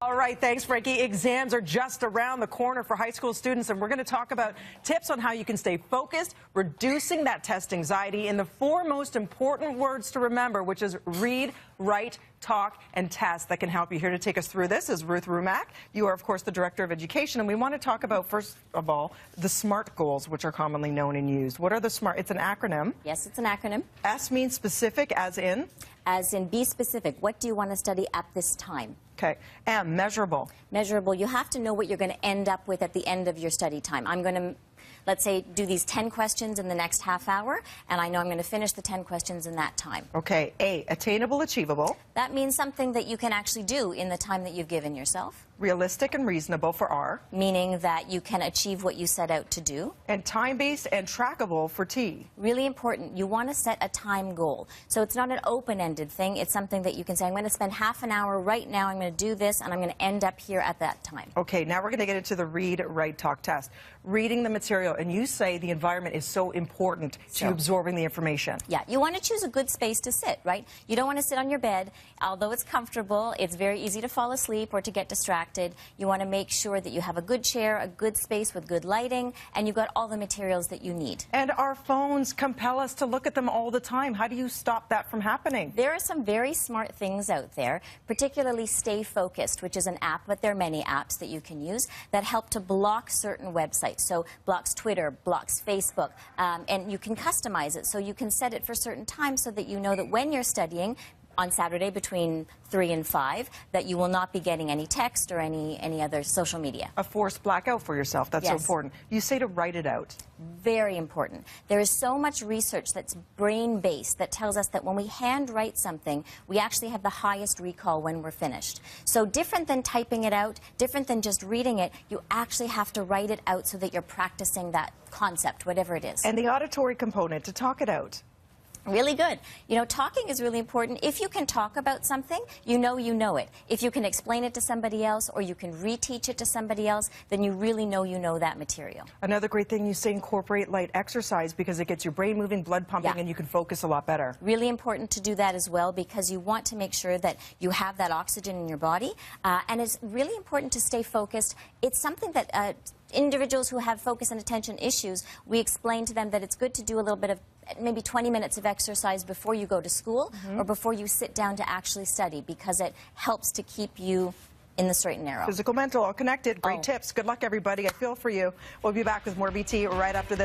All right, thanks, Frankie. Exams are just around the corner for high school students, and we're going to talk about tips on how you can stay focused, reducing that test anxiety, and the four most important words to remember, which is read, write, talk, and test, that can help you. Here to take us through this is Ruth Rumack. You are, of course, the Director of Education, and we want to talk about, first of all, the SMART goals, which are commonly known and used. What are the SMART? It's an acronym. Yes, it's an acronym. S means specific, as in? As in, be specific. What do you want to study at this time? Okay. M, measurable. Measurable. You have to know what you're going to end up with at the end of your study time. I'm going to, let's say, do these 10 questions in the next half hour, and I know I'm going to finish the 10 questions in that time. Okay. A, attainable, achievable. That means something that you can actually do in the time that you've given yourself. Realistic and reasonable for R. Meaning that you can achieve what you set out to do. And time-based and trackable for T. Really important. You want to set a time goal. So it's not an open-ended thing. It's something that you can say, I'm going to spend half an hour right now, I'm going to do this, and I'm going to end up here at that time. Okay, now we're going to get into the read, write, talk test. Reading the material, and you say the environment is so important to absorbing the information. Yeah, you want to choose a good space to sit, right? You don't want to sit on your bed. Although it's comfortable, it's very easy to fall asleep or to get distracted. You want to make sure that you have a good chair, a good space with good lighting, and you've got all the materials that you need. And our phones compel us to look at them all the time. How do you stop that from happening? There are some very smart things out there, particularly Stay Focused, which is an app, but there are many apps that you can use that help to block certain websites. So blocks Twitter, blocks Facebook, and you can customize it. So you can set it for certain times so that you know that when you're studying, on Saturday between 3 and 5, that you will not be getting any text or any other social media. A forced blackout for yourself. That's so important. You say to write it out. Very important. There is so much research that's brain-based that tells us that when we handwrite something, we actually have the highest recall when we're finished. So different than typing it out, different than just reading it, you actually have to write it out so that you're practicing that concept, whatever it is. And the auditory component, to talk it out. Really good. You know, talking is really important. If you can talk about something, you know it. If you can explain it to somebody else or you can reteach it to somebody else, then you really know you know that material. Another great thing, you say incorporate light exercise because it gets your brain moving, blood pumping, and you can focus a lot better. Really important to do that as well because you want to make sure that you have that oxygen in your body. And it's really important to stay focused. It's something that individuals who have focus and attention issues, we explain to them that it's good to do a little bit of maybe 20 minutes of exercise before you go to school or before you sit down to actually study because it helps to keep you in the straight and narrow. Physical, mental, all connected. Great tips. Good luck, everybody. I feel for you. We'll be back with more BT right after this.